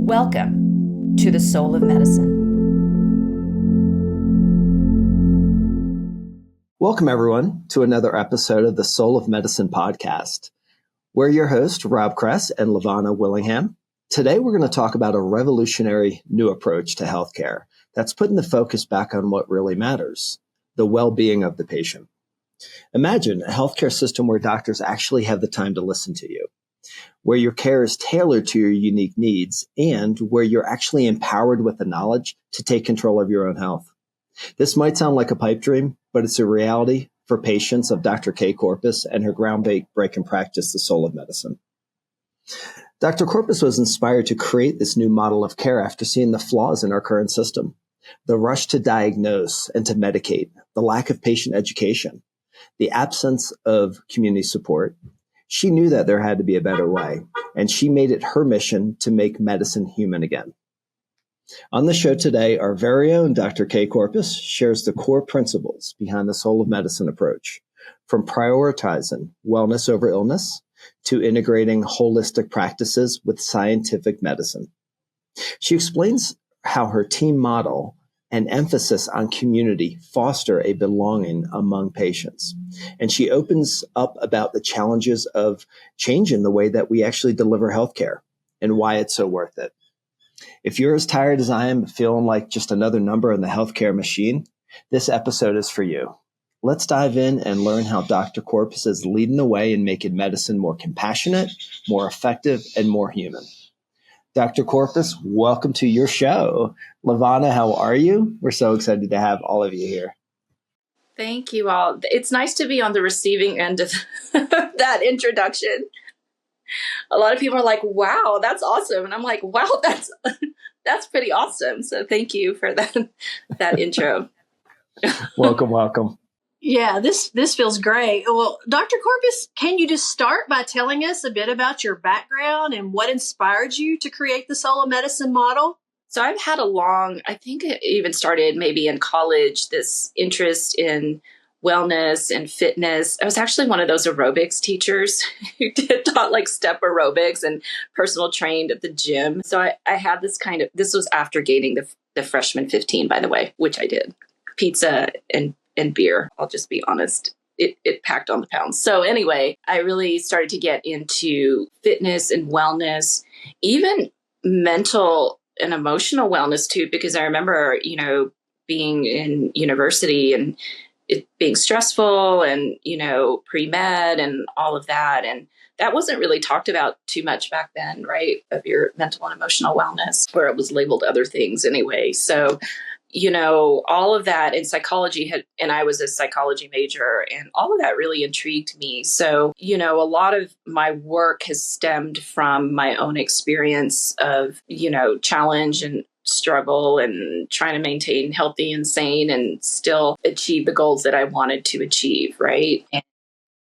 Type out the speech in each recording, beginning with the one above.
Welcome to the Soul of Medicine. Welcome, everyone, to another episode of the Soul of Medicine podcast. We're your hosts, Rob Kress and Lavonna Willingham. Today, we're going to talk about a revolutionary new approach to healthcare that's putting the focus back on what really matters, the well-being of the patient. Imagine a healthcare system where doctors actually have the time to listen to you, where your care is tailored to your unique needs, and where you're actually empowered with the knowledge to take control of your own health. This might sound like a pipe dream, but it's a reality for patients of Dr. Kay Corpus and her groundbreaking practice, the Soul of Medicine. Dr. Corpus was inspired to create this new model of care after seeing the flaws in our current system, the rush to diagnose and to medicate, the lack of patient education, the absence of community support. She knew that there had to be a better way, and she made it her mission to make medicine human again. On the show today, our very own Dr. Kay Corpus shares the core principles behind the Soul of Medicine approach, from prioritizing wellness over illness to integrating holistic practices with scientific medicine. She explains how her team model and emphasis on community foster a belonging among patients. And she opens up about the challenges of changing the way that we actually deliver healthcare and why it's so worth it. If you're as tired as I am, feeling like just another number in the healthcare machine, this episode is for you. Let's dive in and learn how Dr. Corpus is leading the way in making medicine more compassionate, more effective, and more human. Dr. Corpus, welcome to your show. Lavonna, how are you? We're so excited to have all of you here. Thank you all. It's nice to be on the receiving end of that introduction. A lot of people are like, wow, that's awesome. And I'm like, wow, that's pretty awesome. So thank you for that intro. Welcome. Yeah, this feels great. Well, Dr. Corpus, can you just start by telling us a bit about your background and what inspired you to create the Soul of Medicine model? So I've had I think it even started maybe in college, this interest in wellness and fitness. I was actually one of those aerobics teachers who taught like step aerobics and personal trained at the gym. So I had this was after gaining the freshman 15, by the way, which I did. Pizza and beer, I'll just be honest. It packed on the pounds. So anyway, I really started to get into fitness and wellness, even mental and emotional wellness too, because I remember, being in university and it being stressful and, pre-med and all of that. And that wasn't really talked about too much back then, right? Of your mental and emotional wellness, where it was labeled other things anyway. So, all of that in psychology and I was a psychology major, and all of that really intrigued me. So, a lot of my work has stemmed from my own experience of, challenge and struggle and trying to maintain healthy and sane and still achieve the goals that I wanted to achieve, right? And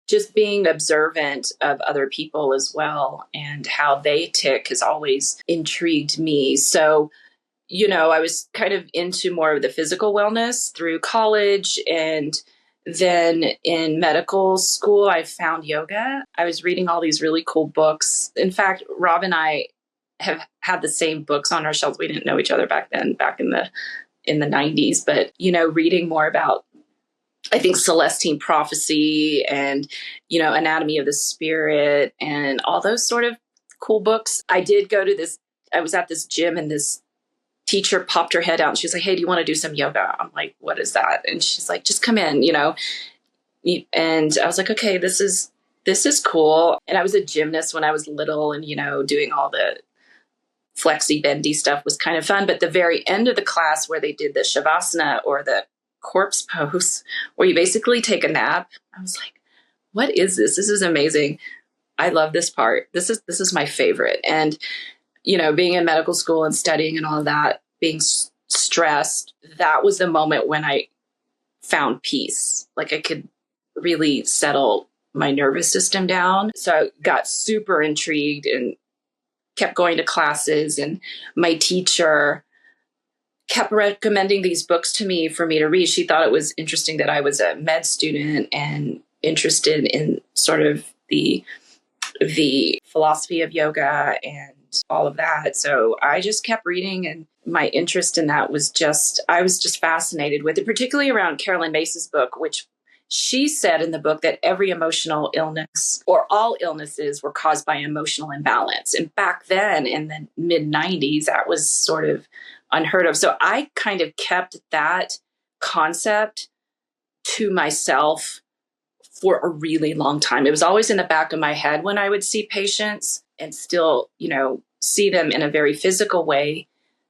just being observant of other people as well and how they tick has always intrigued me. So, I was kind of into more of the physical wellness through college. And then in medical school, I found yoga. I was reading all these really cool books. In fact, Rob and I have had the same books on our shelves. We didn't know each other back then, back in the 90s. But, reading more about, I think, Celestine prophecy and, anatomy of the spirit and all those sort of cool books. I was at this gym, and this teacher popped her head out and she's like, hey, do you want to do some yoga? I'm like, what is that? And she's like, just come in, and I was like, okay, this is cool. And I was a gymnast when I was little, and, doing all the flexy bendy stuff was kind of fun. But the very end of the class where they did the shavasana or the corpse pose, where you basically take a nap, I was like, what is this? This is amazing. I love this part. This is my favorite. And being in medical school and studying and all of that, being stressed, that was the moment when I found peace. Like I could really settle my nervous system down. So I got super intrigued and kept going to classes. And my teacher kept recommending these books to me for me to read. She thought it was interesting that I was a med student and interested in sort of the the philosophy of yoga and all of that. So I just kept reading, and my interest in that was I was just fascinated with it, particularly around Carolyn Mace's book, which she said in the book that every emotional illness or all illnesses were caused by emotional imbalance. And back then in the mid 90s, that was sort of unheard of. So I kind of kept that concept to myself for a really long time. It was always in the back of my head when I would see patients and still, see them in a very physical way.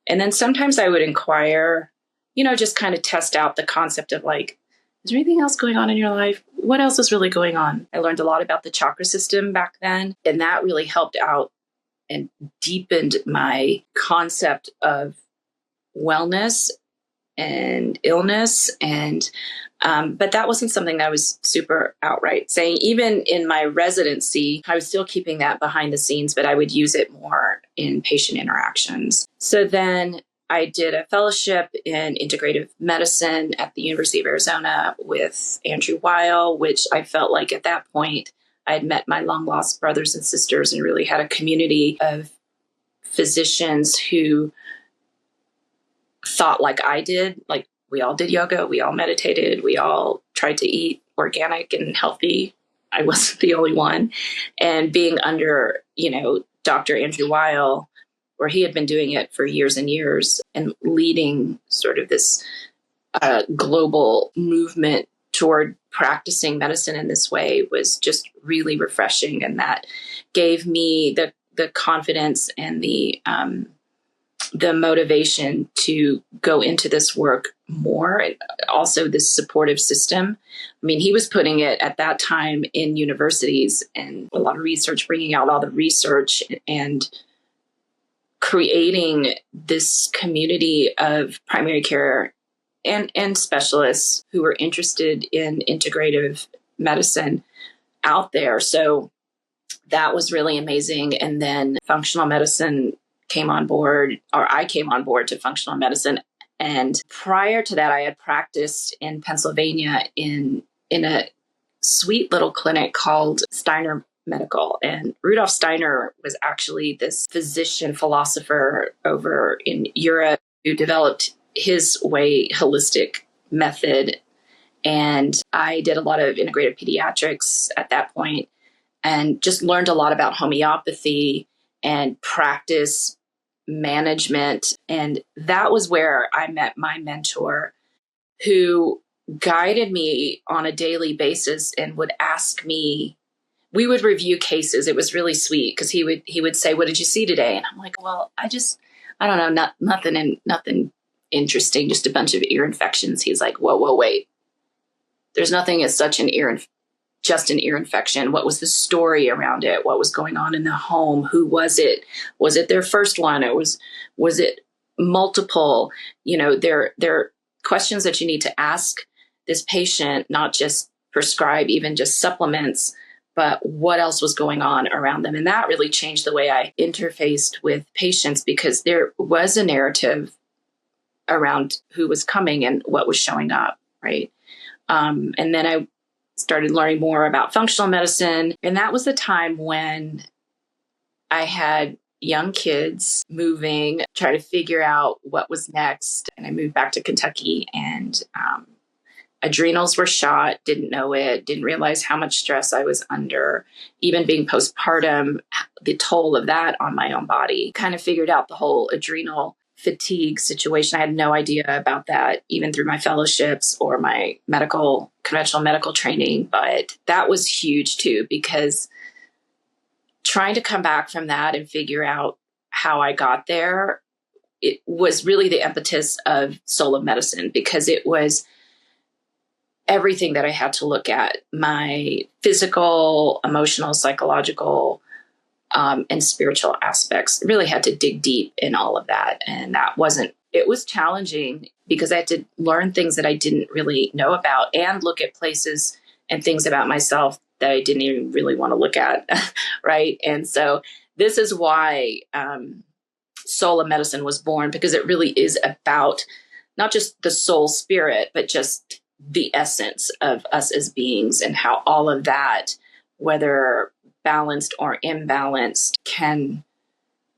And then sometimes I would inquire, just kind of test out the concept of like, is there anything else going on in your life? What else is really going on? I learned a lot about the chakra system back then, and that really helped out and deepened my concept of wellness and illness. And but that wasn't something that I was super outright saying. Even in my residency, I was still keeping that behind the scenes, but I would use it more in patient interactions. So then I did a fellowship in integrative medicine at the University of Arizona with Andrew Weil, which I felt like at that point I had met my long lost brothers and sisters and really had a community of physicians who thought like I did. Like, we all did yoga, we all meditated, we all tried to eat organic and healthy. I wasn't the only one. And being under, Dr. Andrew Weil, where he had been doing it for years and years and leading sort of this global movement toward practicing medicine in this way, was just really refreshing. And that gave me the confidence and the motivation to go into this work more. And also this supportive system. I mean, he was putting it at that time in universities and a lot of research, bringing out all the research and creating this community of primary care and specialists who were interested in integrative medicine out there. So that was really amazing. And then functional medicine came on board, or I came on board to functional medicine. And prior to that, I had practiced in Pennsylvania in a sweet little clinic called Steiner Medical. And Rudolf Steiner was actually this physician philosopher over in Europe who developed his way holistic method. And I did a lot of integrative pediatrics at that point and just learned a lot about homeopathy and practice management. And that was where I met my mentor, who guided me on a daily basis and would ask me, we would review cases. It was really sweet because he would say, "What did you see today?" And I'm like, "Well, I don't know, nothing interesting, just a bunch of ear infections." He's like, whoa, wait. There's nothing as such just an ear infection. What was the story around it? What was going on in the home? Who was it? Was it their first one? Or was it multiple? There are questions that you need to ask this patient, not just prescribe even just supplements, but what else was going on around them. And that really changed the way I interfaced with patients, because there was a narrative around who was coming and what was showing up, right? And then I started learning more about functional medicine. And that was the time when I had young kids moving, try to figure out what was next. And I moved back to Kentucky, and adrenals were shot, didn't know it, didn't realize how much stress I was under, even being postpartum, the toll of that on my own body. Kind of figured out the whole adrenal fatigue situation. I had no idea about that, even through my fellowships or my conventional medical training. But that was huge too, because trying to come back from that and figure out how I got there, it was really the impetus of Soul of Medicine, because it was everything that I had to look at: my physical, emotional, psychological, and spiritual aspects. Really had to dig deep in all of that. And it was challenging because I had to learn things that I didn't really know about and look at places and things about myself that I didn't even really want to look at. Right. And so this is why Soul of Medicine was born, because it really is about not just the soul spirit, but just the essence of us as beings, and how all of that, whether balanced or imbalanced can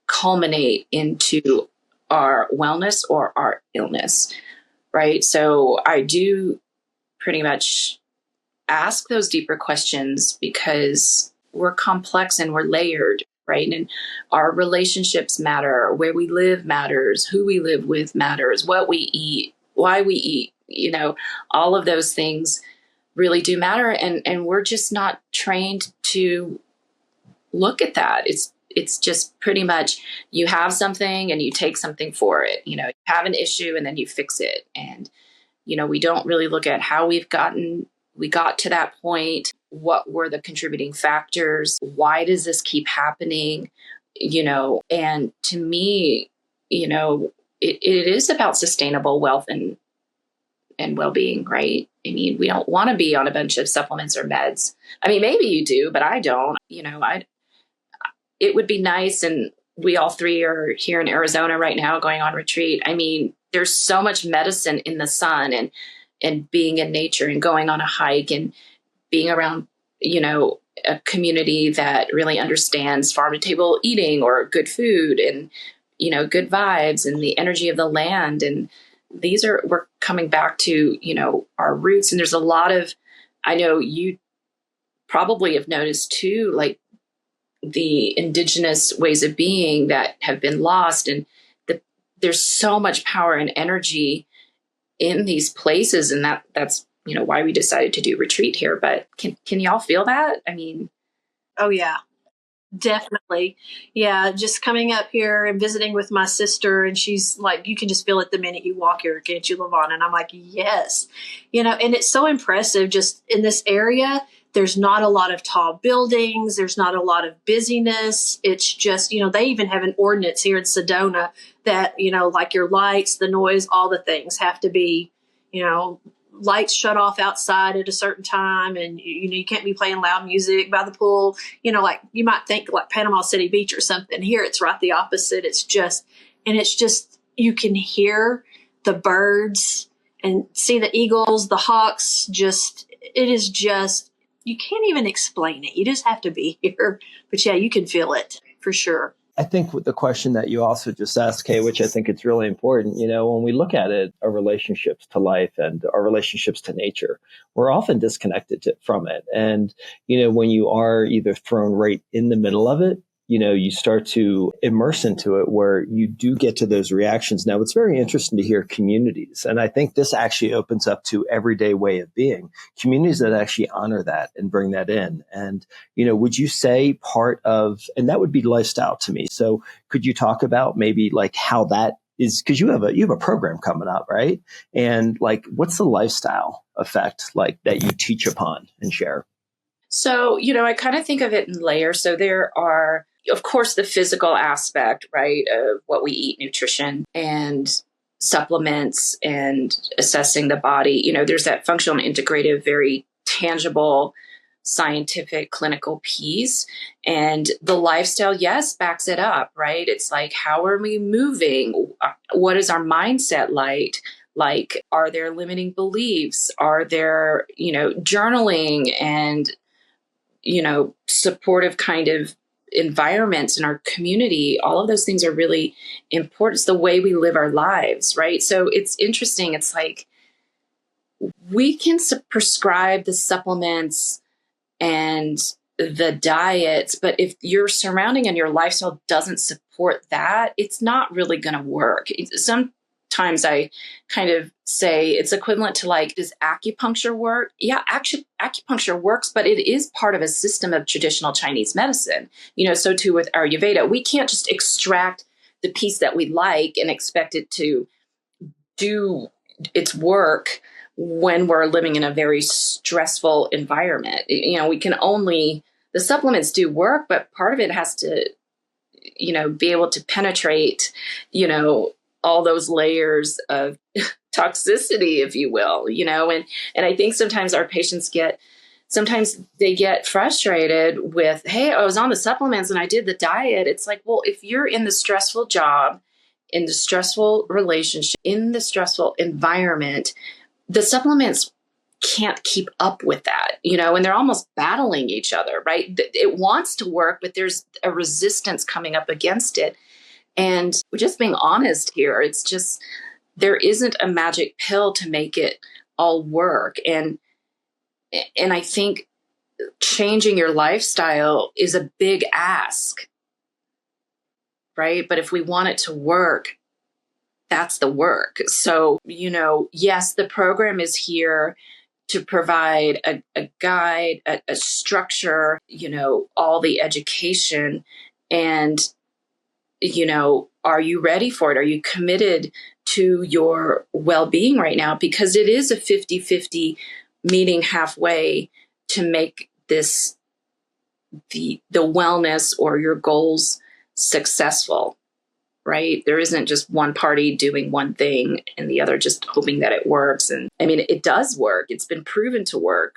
culminate into our wellness or our illness, right? So I do pretty much ask those deeper questions because we're complex and we're layered, right? And our relationships matter, where we live matters, who we live with matters, what we eat, why we eat, all of those things really do matter. And we're just not trained to look at that. It's just pretty much you have something and you take something for it. You have an issue and then you fix it. And, we don't really look at how we got to that point. What were the contributing factors? Why does this keep happening? And to me, it is about sustainable wealth and well-being, right? I mean, we don't want to be on a bunch of supplements or meds. I mean, maybe you do, but I don't. It would be nice, and we all three are here in Arizona right now going on retreat. I mean, there's so much medicine in the sun and being in nature and going on a hike and being around, a community that really understands farm to table eating or good food and, good vibes and the energy of the land. And we're coming back to, our roots. And there's a lot of, I know you probably have noticed too, like the indigenous ways of being that have been lost. And there's so much power and energy in these places. And that's, why we decided to do retreat here. But can y'all feel that? I mean, oh yeah, definitely. Yeah. Just coming up here and visiting with my sister, and she's like, you can just feel it the minute you walk here, can't you, Lavonna? And I'm like, yes, and it's so impressive just in this area. There's not a lot of tall buildings. There's not a lot of busyness. It's just, they even have an ordinance here in Sedona that, like your lights, the noise, all the things have to be, lights shut off outside at a certain time. And, you can't be playing loud music by the pool. Like you might think like Panama City Beach or something. Here, it's right the opposite. It's just, you can hear the birds and see the eagles, the hawks, it is just, you can't even explain it. You just have to be here. But yeah, you can feel it for sure. I think with the question that you also just asked, Kay, which I think it's really important, when we look at it, our relationships to life and our relationships to nature, we're often disconnected from it. And, when you are either thrown right in the middle of it, you start to immerse into it where you do get to those reactions. Now, it's very interesting to hear communities. And I think this actually opens up to everyday way of being, communities that actually honor that and bring that in. And, would you say part of, and that would be lifestyle to me. So could you talk about maybe like how that is, because you have a program coming up, right? And like, what's the lifestyle effect like that you teach upon and share? So, I kind of think of it in layers. So there are, of course, the physical aspect, right, of what we eat, nutrition and supplements and assessing the body. There's that functional and integrative, very tangible, scientific, clinical piece. And the lifestyle, yes, backs it up, right? It's like, how are we moving? What is our mindset like? Like, are there limiting beliefs? Are there, journaling and, supportive kind of environments in our community? All of those things are really important. It's the way we live our lives, right? So it's interesting. It's like we can prescribe the supplements and the diets, but if your surrounding and your lifestyle doesn't support that, it's not really going to work. Sometimes I kind of say it's equivalent to like, does acupuncture work? Yeah, actually, acupuncture works, but it is part of a system of traditional Chinese medicine. So too with Ayurveda, we can't just extract the piece that we like and expect it to do its work when we're living in a very stressful environment. We can only, the supplements do work, but part of it has to, be able to penetrate, all those layers of toxicity, if you will, and I think sometimes our patients get frustrated with, hey, I was on the supplements and I did the diet. It's like, well, if you're in the stressful job, in the stressful relationship, in the stressful environment, the supplements can't keep up with that, and they're almost battling each other, right? It wants to work, but there's a resistance coming up against it. And we're just being honest here. It's just, there isn't a magic pill to make it all work. And I think changing your lifestyle is a big ask, right? But if we want it to work, that's the work. So, yes, the program is here to provide a guide, a structure, all the education. And, are you ready for it? Are you committed to your well-being right now? Because it is a 50-50 meeting halfway to make this, the wellness or your goals successful, right? There isn't just one party doing one thing and the other just hoping that it works. And I mean, it does work. It's been proven to work,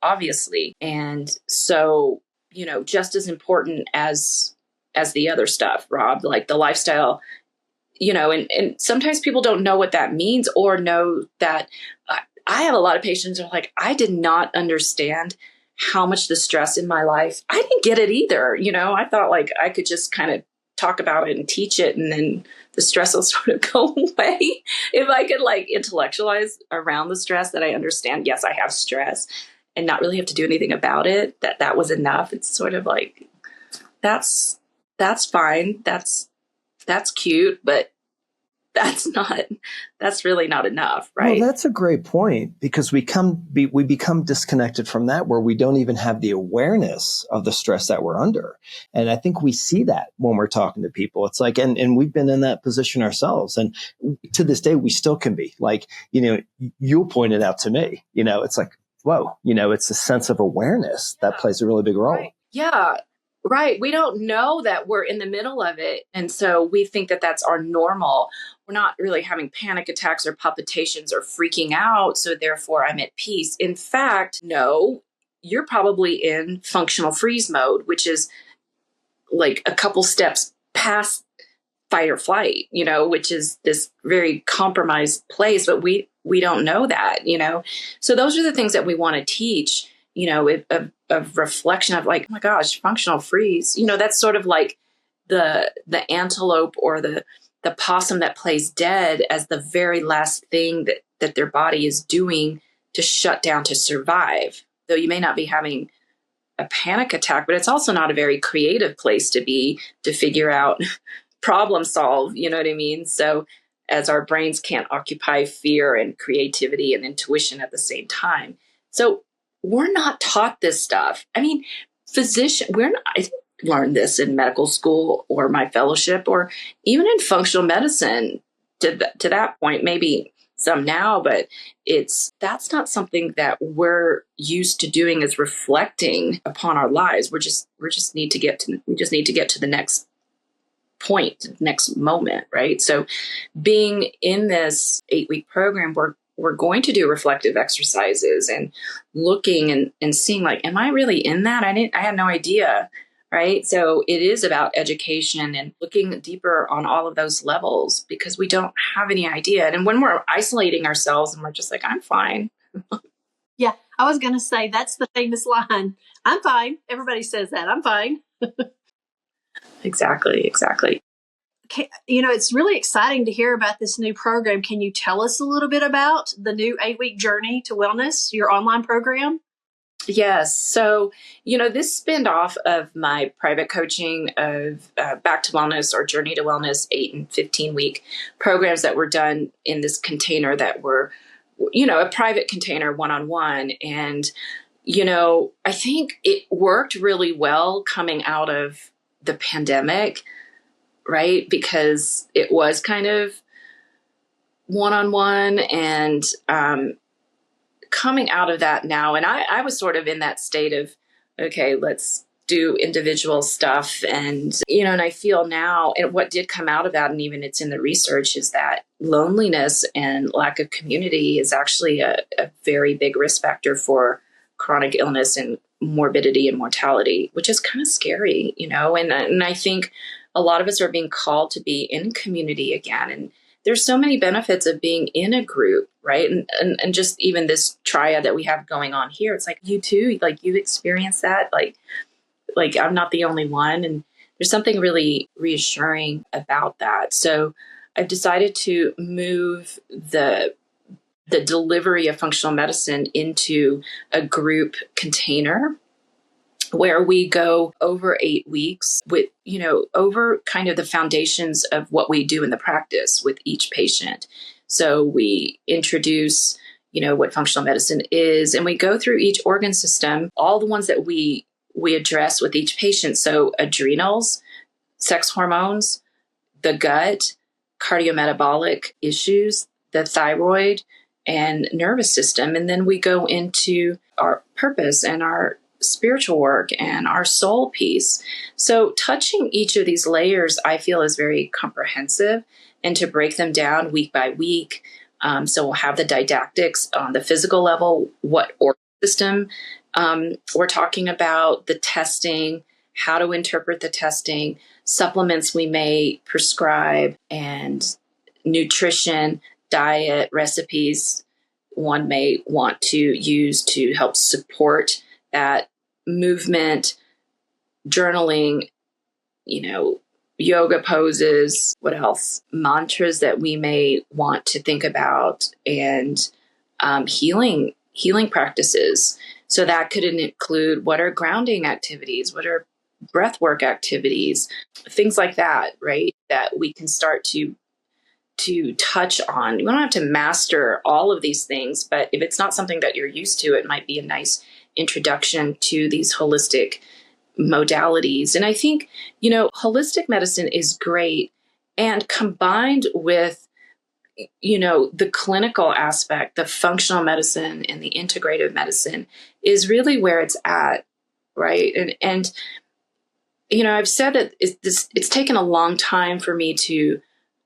obviously. And so, just as important as the other stuff, Rob, like the lifestyle, and sometimes people don't know what that means or know that I have a lot of patients who are like, I did not understand how much the stress in my life. I didn't get it either. I thought like I could just kind of talk about it and teach it, and then the stress will sort of go away. If I could like intellectualize around the stress, that I understand, yes, I have stress, and not really have to do anything about it, that was enough. It's sort of like, that's fine. That's cute, but that's really not enough, right? Well, that's a great point, because we become disconnected from that, where we don't even have the awareness of the stress that we're under. And I think we see that when we're talking to people. It's like, and we've been in that position ourselves. And to this day, we still can be like, you'll point it out to me, it's like, whoa, it's a sense of awareness that plays a really big role. Right. Yeah. Right. We don't know that we're in the middle of it. And so we think that that's our normal. We're not really having panic attacks or palpitations or freaking out. So therefore I'm at peace. In fact, no, you're probably in functional freeze mode, which is like a couple steps past fight or flight, which is this very compromised place. But we don't know that, So those are the things that we want to teach, of reflection of like, oh my gosh, functional freeze, that's sort of like the antelope or the possum that plays dead as the very last thing that their body is doing to shut down to survive. Though you may not be having a panic attack, but it's also not a very creative place to be to figure out problem solve, you know what I mean? So as our brains can't occupy fear and creativity and intuition at the same time. So we're not taught this stuff. I mean, I learned this in medical school or my fellowship or even in functional medicine to that point, maybe some now, but that's not something that we're used to doing, is reflecting upon our lives. We just need to get to the next point, next moment, right? So being in this 8-week program, we're going to do reflective exercises and looking and seeing like, am I really in that? I had no idea. Right. So it is about education and looking deeper on all of those levels, because we don't have any idea. And when we're isolating ourselves and we're just like, I'm fine. Yeah, I was going to say, that's the famous line. I'm fine. Everybody says that. I'm fine. Exactly. Okay, it's really exciting to hear about this new program. Can you tell us a little bit about the new 8-week journey to wellness, your online program? Yes. So, this spinned off of my private coaching of Back to Wellness or Journey to Wellness 8 and 15-week programs that were done in this container that were, a private container one-on-one. And, I think it worked really well coming out of the pandemic, right? Because it was kind of one-on-one and, coming out of that now, and I was sort of in that state of, okay, let's do individual stuff. And, and I feel now, and what did come out of that, and even it's in the research, is that loneliness and lack of community is actually a very big risk factor for chronic illness and morbidity and mortality, which is kind of scary, and I think a lot of us are being called to be in community again there's so many benefits of being in a group, right? And just even this triad that we have going on here, it's like you too, like you experience that, like I'm not the only one. And there's something really reassuring about that. So I've decided to move the delivery of functional medicine into a group container where we go over 8 weeks with, over kind of the foundations of what we do in the practice with each patient. So we introduce, what functional medicine is, and we go through each organ system, all the ones that we address with each patient. So adrenals, sex hormones, the gut, cardiometabolic issues, the thyroid, and nervous system. And then we go into our purpose and our spiritual work and our soul piece. So touching each of these layers, I feel, is very comprehensive, and to break them down week by week. So we'll have the didactics on the physical level, what organ system we're talking about, the testing, how to interpret the testing, supplements we may prescribe, and nutrition, diet, recipes one may want to use to help support that movement, journaling, yoga poses, what else? Mantras that we may want to think about, and healing practices. So that could include, what are grounding activities? What are breath work activities? Things like that, right? That we can start to touch on. We don't have to master all of these things, but if it's not something that you're used to, it might be a nice introduction to these holistic modalities. And I think, holistic medicine is great, and combined with, the clinical aspect, the functional medicine and the integrative medicine is really where it's at, right? And I've said that it's taken a long time for me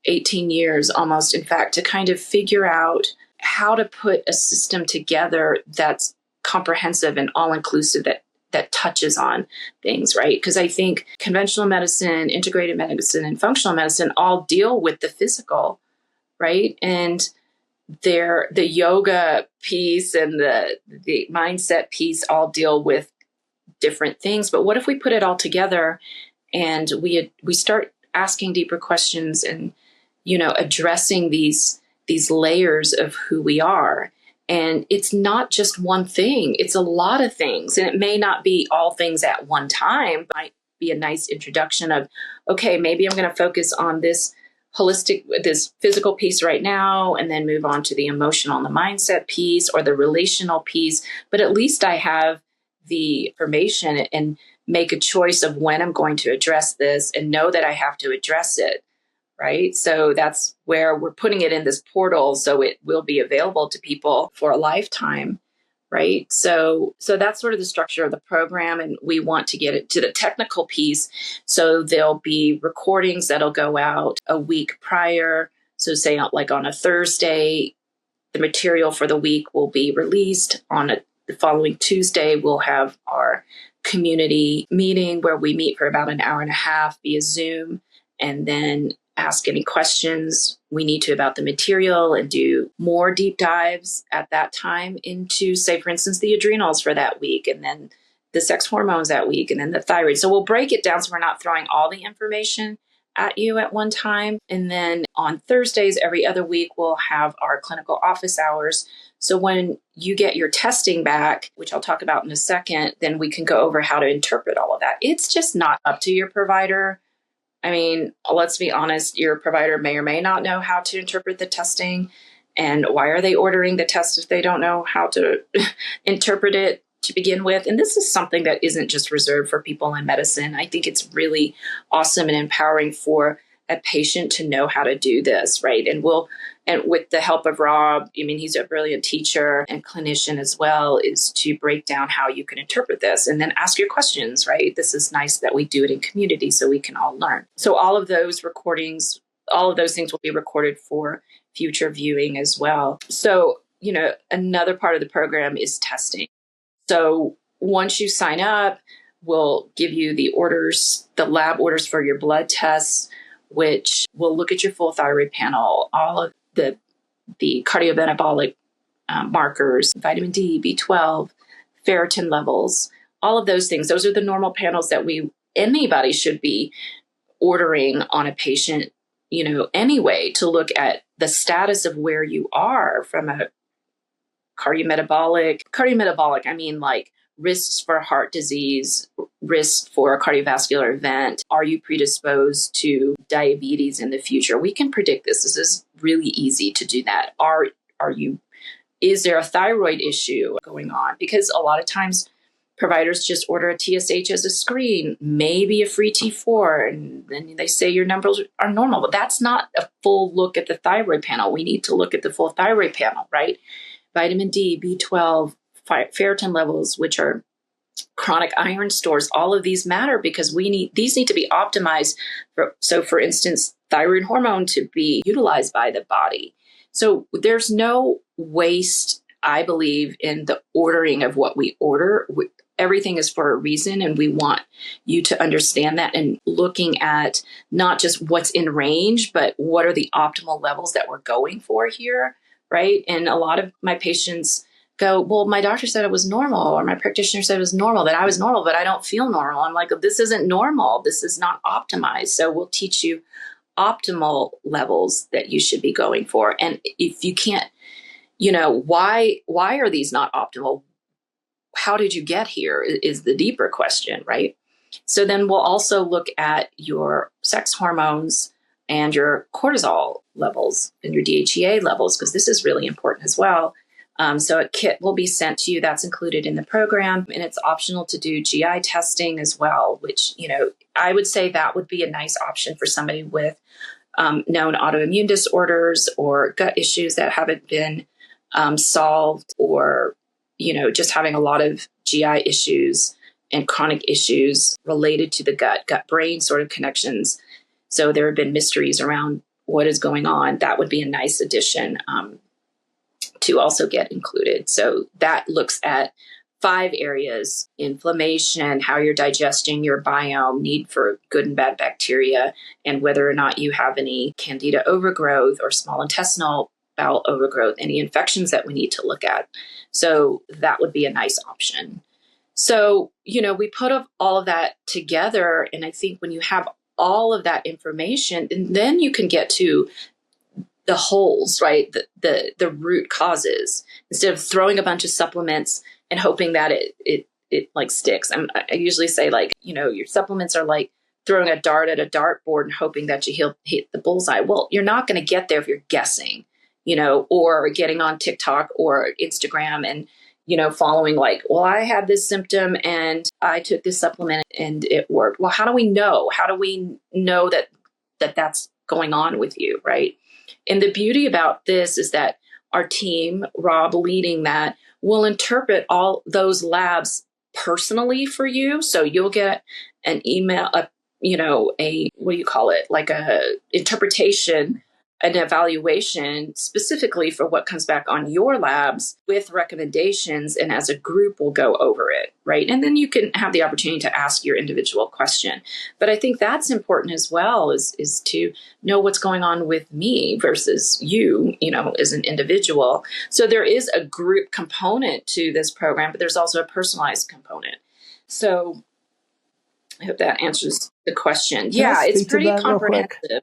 18 years almost, in fact, to kind of figure out how to put a system together that's comprehensive and all-inclusive, that touches on things, right? Because I think conventional medicine, integrated medicine, and functional medicine all deal with the physical, right? And the yoga piece and the mindset piece all deal with different things. But what if we put it all together and we start asking deeper questions and addressing these layers of who we are? And it's not just one thing, it's a lot of things. And it may not be all things at one time, but it might be a nice introduction of, okay, maybe I'm going to focus on this physical piece right now, and then move on to the emotional and the mindset piece, or the relational piece. But at least I have the information and make a choice of when I'm going to address this, and know that I have to address it. Right. So that's where we're putting it in this portal, so it will be available to people for a lifetime. Right. So that's sort of the structure of the program. And we want to get it to the technical piece. So there'll be recordings that'll go out a week prior. So say like on a Thursday, the material for the week will be released. The following Tuesday, we'll have our community meeting where we meet for about an hour and a half via Zoom, and then ask any questions we need to about the material, and do more deep dives at that time into, say, for instance, the adrenals for that week, and then the sex hormones that week, and then the thyroid. So we'll break it down so we're not throwing all the information at you at one time. And then on Thursdays, every other week, we'll have our clinical office hours. So when you get your testing back, which I'll talk about in a second, then we can go over how to interpret all of that. It's just not up to your provider. I mean, let's be honest, your provider may or may not know how to interpret the testing. And why are they ordering the test if they don't know how to interpret it to begin with? And this is something that isn't just reserved for people in medicine. I think it's really awesome and empowering for a patient to know how to do this, right? And with the help of Rob, he's a brilliant teacher and clinician as well, is to break down how you can interpret this and then ask your questions, right? This is nice that we do it in community so we can all learn. So all of those recordings, all of those things will be recorded for future viewing as well. So, another part of the program is testing. So once you sign up, we'll give you the orders, the lab orders for your blood tests. which will look at your full thyroid panel, all of the cardiometabolic markers, vitamin D, B12, ferritin levels, all of those things. Those are the normal panels that anybody should be ordering on a patient, anyway, to look at the status of where you are from a cardiometabolic, I mean like risks for heart disease, risks for a cardiovascular event. Are you predisposed to diabetes in the future? We can predict this. This is really easy to do that. Is there a thyroid issue going on? Because a lot of times providers just order a TSH as a screen, maybe a free T4, and then they say your numbers are normal. But that's not a full look at the thyroid panel. We need to look at the full thyroid panel, right? Vitamin D, B12, ferritin levels, which are chronic iron stores. All of these matter because these need to be optimized. For instance, thyroid hormone to be utilized by the body. So there's no waste, I believe, in the ordering of what we order. Everything is for a reason, and we want you to understand that, and looking at not just what's in range, but what are the optimal levels that we're going for here, right? And a lot of my patients go, well, my doctor said it was normal, or my practitioner said it was normal, that I was normal, but I don't feel normal. I'm like, this isn't normal. This is not optimized. So we'll teach you optimal levels that you should be going for. And if you can't, why are these not optimal? How did you get here is the deeper question, right? So then we'll also look at your sex hormones and your cortisol levels and your DHEA levels, because this is really important as well. So a kit will be sent to you. That's included in the program, and it's optional to do GI testing as well, which, I would say that would be a nice option for somebody with known autoimmune disorders or gut issues that haven't been solved, or, just having a lot of GI issues and chronic issues related to the gut-brain sort of connections. So there have been mysteries around what is going on. That would be a nice addition to also get included. So that looks at 5 areas: inflammation, how you're digesting, your biome, need for good and bad bacteria, and whether or not you have any candida overgrowth or small intestinal bowel overgrowth, any infections that we need to look at. So that would be a nice option. So, we put all of that together. And I think when you have all of that information, and then you can get to the holes, right? The root causes, instead of throwing a bunch of supplements and hoping that it like sticks. I usually say, like, your supplements are like throwing a dart at a dartboard and hoping that you hit the bullseye. Well, you're not going to get there if you're guessing, or getting on TikTok or Instagram and, following like, well, I had this symptom and I took this supplement and it worked. Well, how do we know? How do we know that that's going on with you, right? And the beauty about this is that our team, Rob leading that, will interpret all those labs personally for you. So you'll get an email, like a interpretation, an evaluation specifically for what comes back on your labs with recommendations. And as a group, we'll go over it, right? And then you can have the opportunity to ask your individual question. But I think that's important as well, is to know what's going on with me versus you, as an individual. So there is a group component to this program, but there's also a personalized component. So I hope that answers the question. Can I it's speak to pretty that real quick? comprehensive.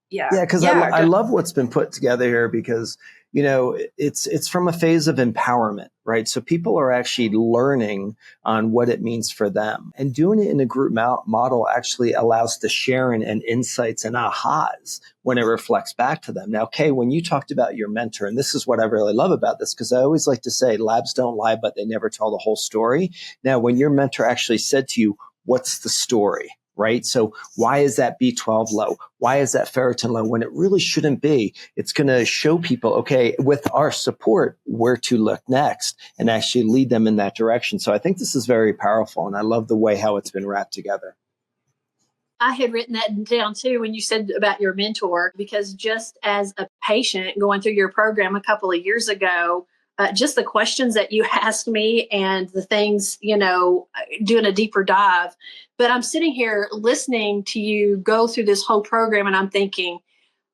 Yeah, because I love what's been put together here, because it's from a phase of empowerment, right? So people are actually learning on what it means for them, and doing it in a group model actually allows the sharing and insights and ahas when it reflects back to them. Now, Kay, when you talked about your mentor, and this is what I really love about this, because I always like to say labs don't lie, but they never tell the whole story. Now, when your mentor actually said to you, what's the story? Right? So why is that B12 low? Why is that ferritin low when it really shouldn't be? It's going to show people, okay, with our support, where to look next, and actually lead them in that direction. So I think this is very powerful, and I love the way how it's been wrapped together. I had written that down too when you said about your mentor, because just as a patient going through your program a couple of years ago, just the questions that you asked me and the things, doing a deeper dive. But I'm sitting here listening to you go through this whole program, and I'm thinking,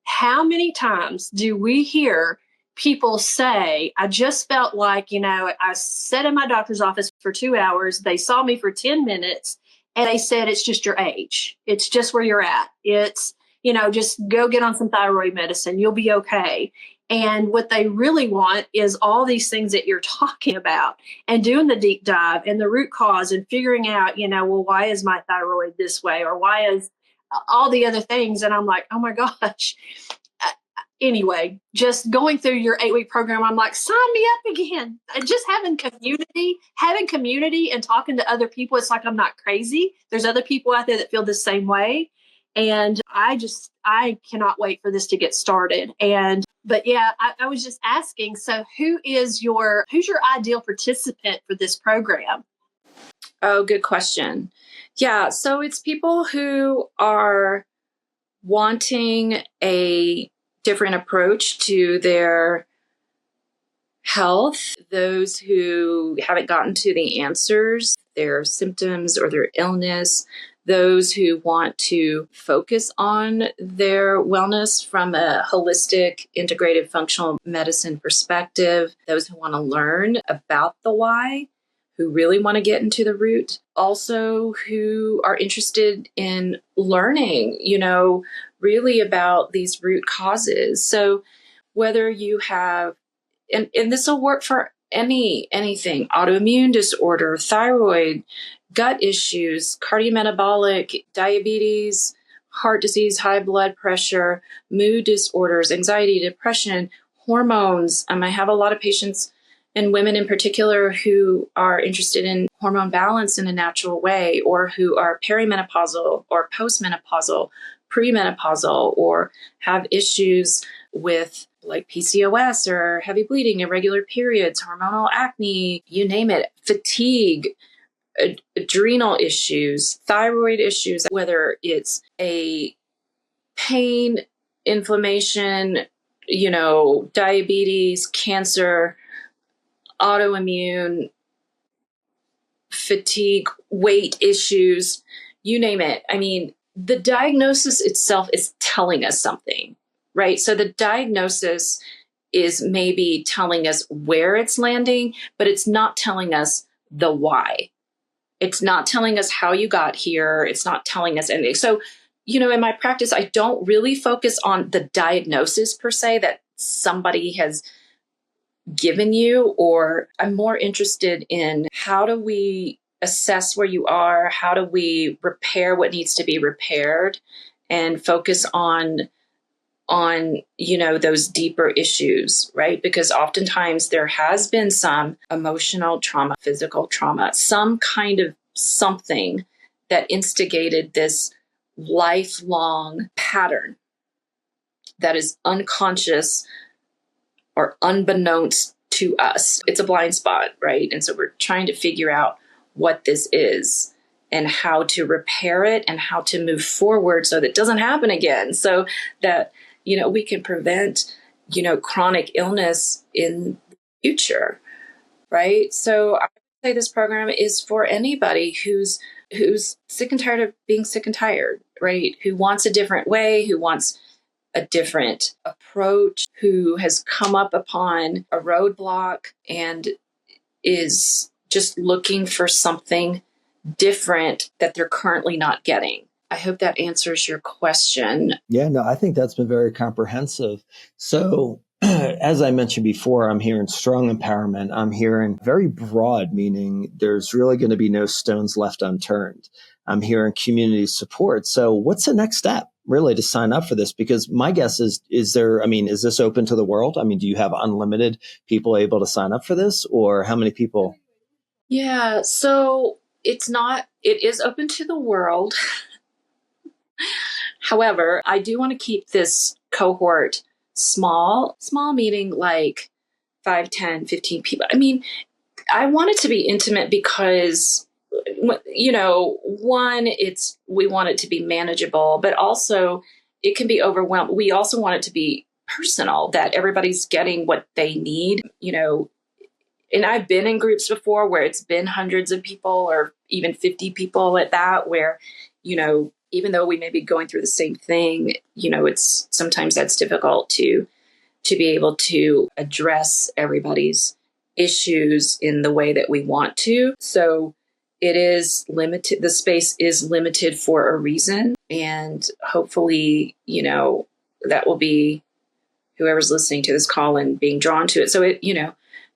how many times do we hear people say, I just felt like, I sat in my doctor's office for 2 hours. They saw me for 10 minutes and they said, it's just your age. It's just where you're at. It's, just go get on some thyroid medicine. You'll be okay. And what they really want is all these things that you're talking about and doing the deep dive and the root cause and figuring out, well, why is my thyroid this way? Or why is all the other things? And I'm like, oh my gosh. Anyway, just going through your 8-week program, I'm like, sign me up again. And just having community and talking to other people. It's like, I'm not crazy. There's other people out there that feel the same way. And I cannot wait for this to get started. But yeah, I was just asking, so who's your ideal participant for this program? Oh, good question. Yeah. So it's people who are wanting a different approach to their health, those who haven't gotten to the answers, their symptoms or their illness, those who want to focus on their wellness from a holistic, integrated functional medicine perspective, those who want to learn about the why, who really want to get into the root, also who are interested in learning, really about these root causes. So whether you have, and this will work for anything, autoimmune disorder, thyroid, gut issues, cardiometabolic, diabetes, heart disease, high blood pressure, mood disorders, anxiety, depression, hormones. I have a lot of patients and women in particular who are interested in hormone balance in a natural way, or who are perimenopausal or postmenopausal, premenopausal, or have issues with like PCOS or heavy bleeding, irregular periods, hormonal acne, you name it, fatigue, adrenal issues, thyroid issues, whether it's a pain, inflammation, diabetes, cancer, autoimmune, fatigue, weight issues, you name it. The diagnosis itself is telling us something, right? So the diagnosis is maybe telling us where it's landing, but it's not telling us the why. It's not telling us how you got here. It's not telling us anything. So, in my practice, I don't really focus on the diagnosis per se that somebody has given you, or I'm more interested in how do we assess where you are? How do we repair what needs to be repaired, and focus on those deeper issues, right? Because oftentimes there has been some emotional trauma, physical trauma, some kind of something that instigated this lifelong pattern that is unconscious or unbeknownst to us. It's a blind spot, right? And so we're trying to figure out what this is and how to repair it and how to move forward so that it doesn't happen again, so that we can prevent, chronic illness in the future, right? So I would say this program is for anybody who's sick and tired of being sick and tired, right? Who wants a different way, who wants a different approach, who has come up upon a roadblock and is just looking for something different that they're currently not getting. I hope that answers your question. Yeah, no, I think that's been very comprehensive. So as I mentioned before, I'm hearing strong empowerment. I'm hearing very broad, meaning there's really going to be no stones left unturned. I'm hearing community support. So what's the next step really to sign up for this? Because my guess is this open to the world? Do you have unlimited people able to sign up for this, or how many people? Yeah, so it is open to the world. However, I do want to keep this cohort small we like 5, 10, 15 people. I mean, I want it to be intimate because, one, we want it to be manageable, but also it can be overwhelmed. We also want it to be personal, that everybody's getting what they need. and I've been in groups before where it's been hundreds of people or even 50 people at that, where, even though we may be going through the same thing, it's sometimes that's difficult to be able to address everybody's issues in the way that we want to. So it is limited. The space is limited for a reason. And hopefully, that will be whoever's listening to this call and being drawn to it. So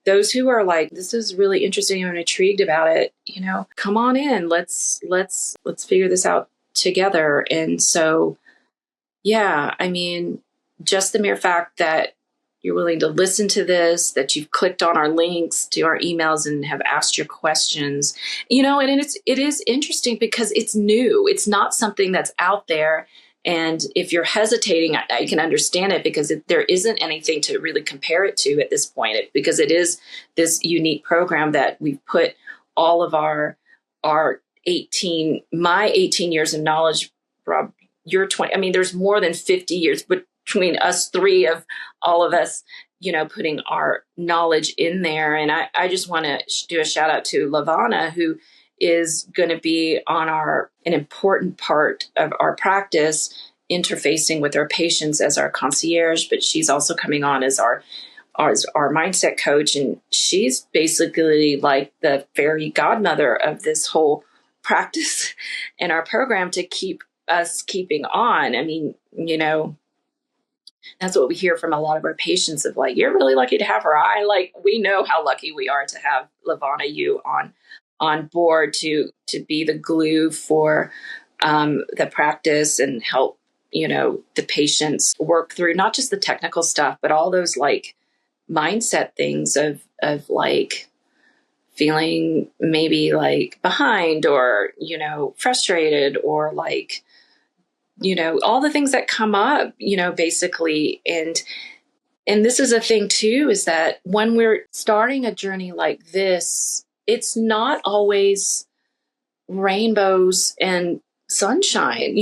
those who are like, this is really interesting and intrigued about it, come on in. Let's figure this out together. And so, yeah, I mean, just the mere fact that you're willing to listen to this, that you've clicked on our links to our emails and have asked your questions, and it is interesting because it's new. It's not something that's out there. And if you're hesitating, I can understand it, because there isn't anything to really compare it to at this point, because it is this unique program that we've put all of my 18 years of knowledge, Rob, you're 20. I mean, there's more than 50 years between us three of all of us, putting our knowledge in there. And I just want to do a shout out to Lavonna, who is going to be on an important part of our practice, interfacing with our patients as our concierge, but she's also coming on as our mindset coach. And she's basically like the fairy godmother of this whole practice and our program to keep us keeping on. I mean, that's what we hear from a lot of our patients of like, you're really lucky to have her. We know how lucky we are to have Lavonna, you on board to be the glue for the practice and help, the patients work through not just the technical stuff, but all those like mindset things of like feeling maybe like behind or, frustrated or like, all the things that come up, basically. And this is a thing too, is that when we're starting a journey like this, it's not always rainbows and sunshine.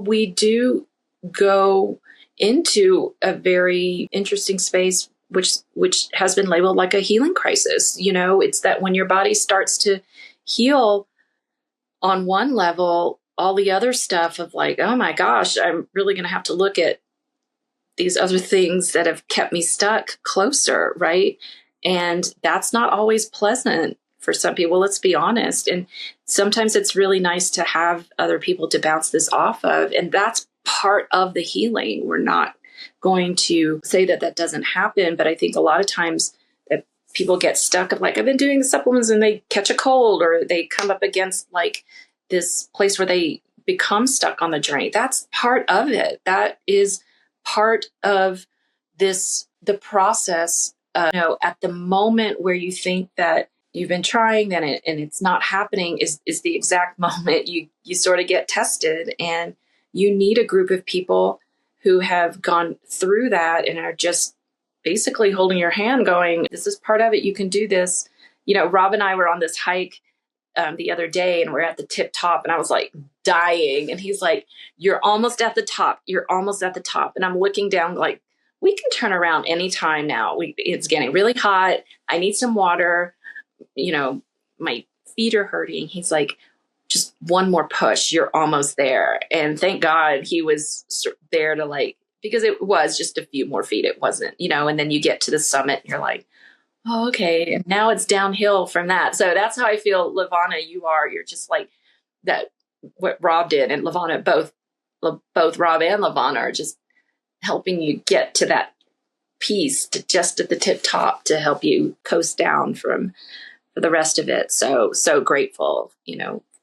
We do go into a very interesting space, which has been labeled like a healing crisis. It's that when your body starts to heal on one level, all the other stuff of like, oh my gosh, I'm really going to have to look at these other things that have kept me stuck closer, right? And that's not always pleasant for some people, let's be honest. And sometimes it's really nice to have other people to bounce this off of. And that's part of the healing. We're not going to say that doesn't happen, but I think a lot of times that people get stuck of like, I've been doing the supplements and they catch a cold, or they come up against like this place where they become stuck on the journey. That's part of it. That is part of the process. At the moment where you think that you've been trying and it's not happening is the exact moment you sort of get tested, and you need a group of people who have gone through that and are just basically holding your hand going, this is part of it. You can do this. Rob and I were on this hike the other day, and we're at the tip top, and I was like dying. And he's like, you're almost at the top. You're almost at the top. And I'm looking down like, we can turn around anytime now. It's getting really hot. I need some water. My feet are hurting. He's like, just one more push. You're almost there. And thank God he was there to like, because it was just a few more feet. It wasn't, and then you get to the summit and you're like, oh, okay. And now it's downhill from that. So that's how I feel, Lavonna, you're just like that, what Rob did, and Lavonna, both Rob and Lavonna are just helping you get to that piece to just at the tip top to help you coast down for the rest of it. So grateful,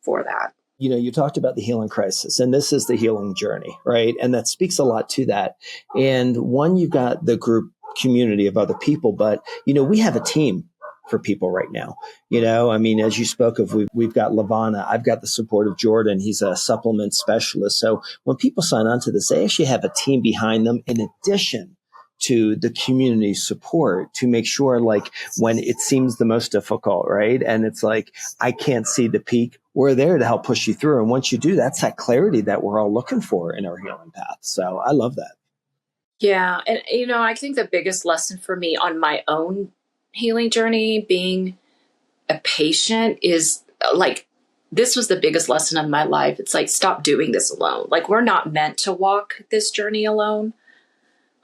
for that. You talked about the healing crisis, and this is the healing journey, right? And that speaks a lot to that. And one, you've got the group community of other people, but, we have a team for people right now. As you spoke of, we've got Lavonna, I've got the support of Jordan. He's a supplement specialist. So when people sign on to this, they actually have a team behind them in addition to the community support to make sure, like, when it seems the most difficult, right? And it's like, I can't see the peak. We're there to help push you through. And once you do, that's that clarity that we're all looking for in our healing path. So I love that. Yeah. And, I think the biggest lesson for me on my own healing journey, being a patient is like, this was the biggest lesson of my life. It's like, stop doing this alone. Like, we're not meant to walk this journey alone.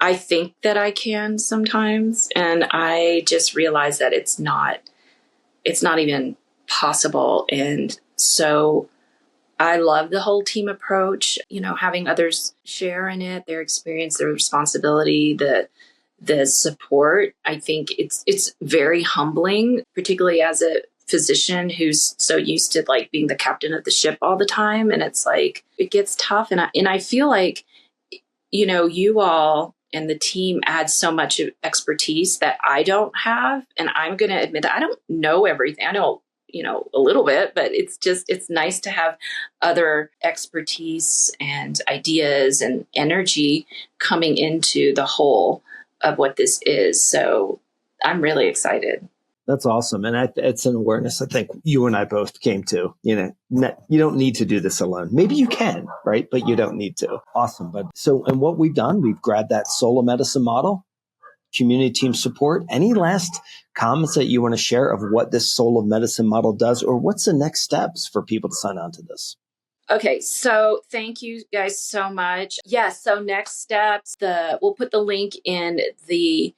I think that I can sometimes. And I just realized that it's not even possible. And so I love the whole team approach, having others share in it, their experience, their responsibility, the support. I think it's very humbling, particularly as a physician who's so used to like being the captain of the ship all the time. And it's like, it gets tough. And I feel like, you all and the team add so much expertise that I don't have. And I'm going to admit that I don't know everything. I know, a little bit, but it's nice to have other expertise and ideas and energy coming into the whole of what this is. So I'm really excited. That's awesome. And it's an awareness I think you and I both came to. You don't need to do this alone. Maybe you can, right? But you don't need to. Awesome. And what we've done, we've grabbed that soul of medicine model, community team support. Any last comments that you want to share of what this soul of medicine model does, or what's the next steps for people to sign on to this? Okay, so thank you guys so much. Yes, so next steps, we'll put the link in the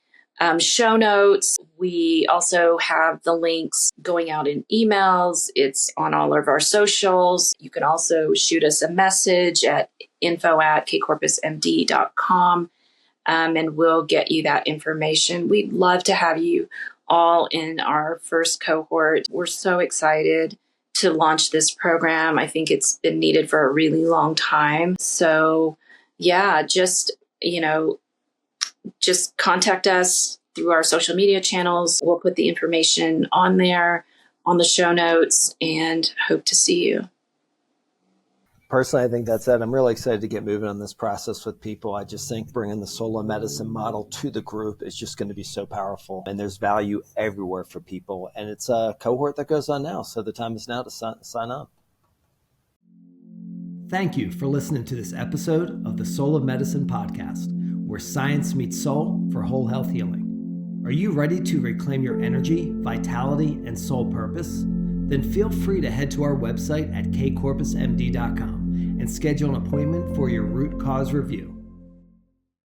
show notes. We also have the links going out in emails. It's on all of our socials. You can also shoot us a message at info@kcorpusmd.com, and we'll get you that information. We'd love to have you all in our first cohort. We're so excited to launch this program. I think it's been needed for a really long time. So yeah, just contact us through our social media channels. We'll put the information on there on the show notes and hope to see you. Personally, I think that's it. I'm really excited to get moving on this process with people. I just think bringing the soul of medicine model to the group is just going to be so powerful. And there's value everywhere for people. And it's a cohort that goes on now. So the time is now to sign up. Thank you for listening to this episode of the Soul of Medicine podcast, where science meets soul for whole health healing. Are you ready to reclaim your energy, vitality, and soul purpose? Then feel free to head to our website at kcorpusmd.com and schedule an appointment for your root cause review.